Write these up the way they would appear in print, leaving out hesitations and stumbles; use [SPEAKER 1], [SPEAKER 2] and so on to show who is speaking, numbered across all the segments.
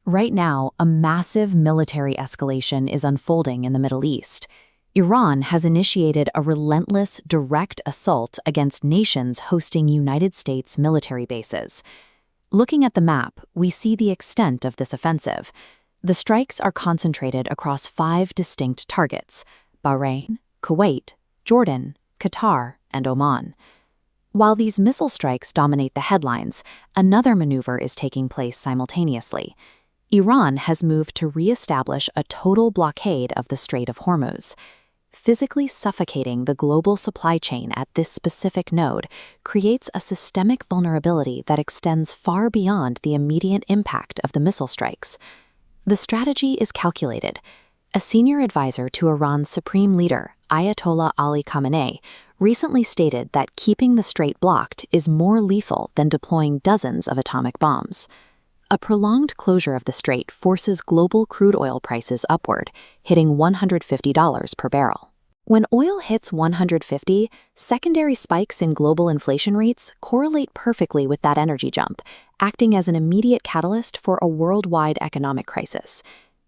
[SPEAKER 1] Right now, a massive military escalation is unfolding in the Middle East. Iran has initiated a relentless, direct assault against nations hosting United States military bases. Looking at the map, we see the extent of this offensive. The strikes are concentrated across 5 distinct targets: Bahrain, Kuwait, Jordan, Qatar, and Oman. While these missile strikes dominate the headlines, another maneuver is taking place simultaneously. Iran has moved to re-establish a total blockade of the Strait of Hormuz. Physically suffocating the global supply chain at this specific node creates a systemic vulnerability that extends far beyond the immediate impact of the missile strikes. The strategy is calculated. A senior advisor to Iran's supreme leader, Ayatollah Ali Khamenei, recently stated that keeping the strait blocked is more lethal than deploying dozens of atomic bombs. A prolonged closure of the strait forces global crude oil prices upward, hitting $150 per barrel. When oil hits $150, secondary spikes in global inflation rates correlate perfectly with that energy jump, acting as an immediate catalyst for a worldwide economic crisis.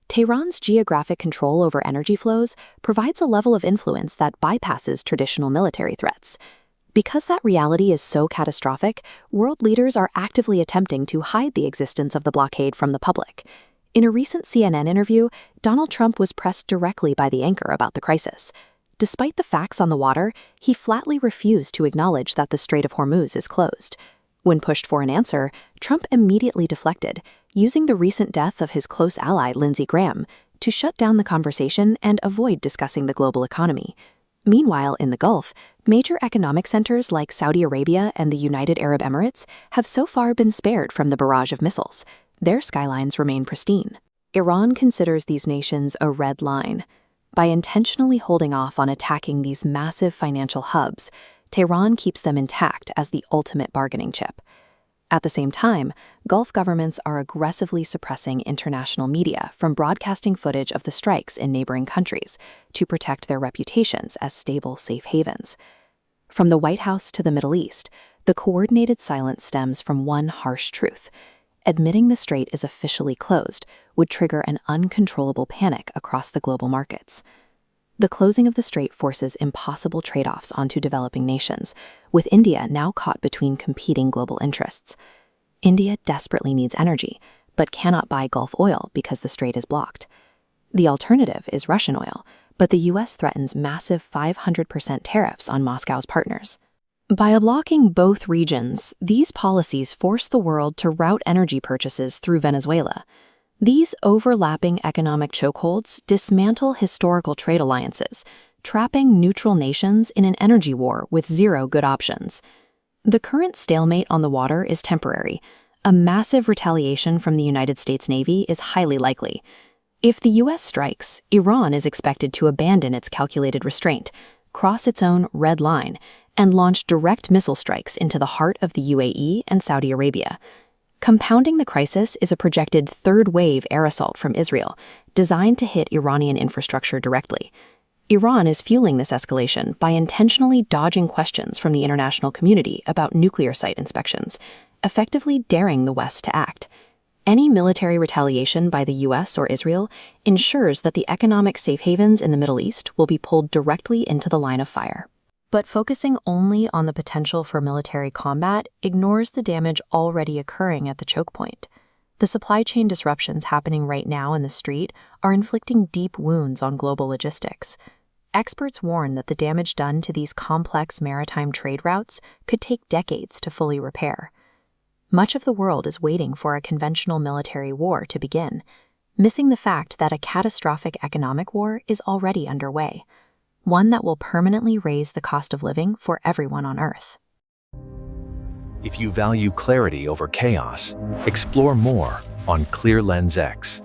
[SPEAKER 1] Tehran's geographic control over energy flows provides a level of influence that bypasses traditional military threats. Because that reality is so catastrophic, world leaders are actively attempting to hide the existence of the blockade from the public. In a recent CNN interview, Donald Trump was pressed directly by the anchor about the crisis. Despite the facts on the water, he flatly refused to acknowledge that the Strait of Hormuz is closed. When pushed for an answer, Trump immediately deflected, using the recent death of his close ally Lindsey Graham to shut down the conversation and avoid discussing the global economy. Meanwhile, in the Gulf, major economic centers like Saudi Arabia and the United Arab Emirates have so far been spared from the barrage of missiles. Their skylines remain pristine. Iran considers these nations a red line. By intentionally holding off on attacking these massive financial hubs, Tehran keeps them intact as the ultimate bargaining chip. At the same time, Gulf governments are aggressively suppressing international media from broadcasting footage of the strikes in neighboring countries to protect their reputations as stable, safe havens. From the White House to the Middle East, the coordinated silence stems from one harsh truth. Admitting the strait is officially closed would trigger an uncontrollable panic across the global markets. The closing of the strait forces impossible trade-offs onto developing nations, with India now caught between competing global interests. India desperately needs energy, but cannot buy Gulf oil because the strait is blocked. The alternative is Russian oil, but the US threatens massive 500% tariffs on Moscow's partners. By blocking both regions, these policies force the world to route energy purchases through Venezuela. These overlapping economic chokeholds dismantle historical trade alliances, trapping neutral nations in an energy war with zero good options. The current stalemate on the water is temporary. A massive retaliation from the United States Navy is highly likely. If the US strikes, Iran is expected to abandon its calculated restraint, cross its own red line, and launch direct missile strikes into the heart of the UAE and Saudi Arabia. Compounding the crisis is a projected third-wave air assault from Israel, designed to hit Iranian infrastructure directly. Iran is fueling this escalation by intentionally dodging questions from the international community about nuclear site inspections, effectively daring the West to act. Any military retaliation by the US or Israel ensures that the economic safe havens in the Middle East will be pulled directly into the line of fire. But focusing only on the potential for military combat ignores the damage already occurring at the choke point. The supply chain disruptions happening right now in the strait are inflicting deep wounds on global logistics. Experts warn that the damage done to these complex maritime trade routes could take decades to fully repair. Much of the world is waiting for a conventional military war to begin, missing the fact that a catastrophic economic war is already underway, one that will permanently raise the cost of living for everyone on Earth.
[SPEAKER 2] If you value clarity over chaos, explore more on Clear Lens X.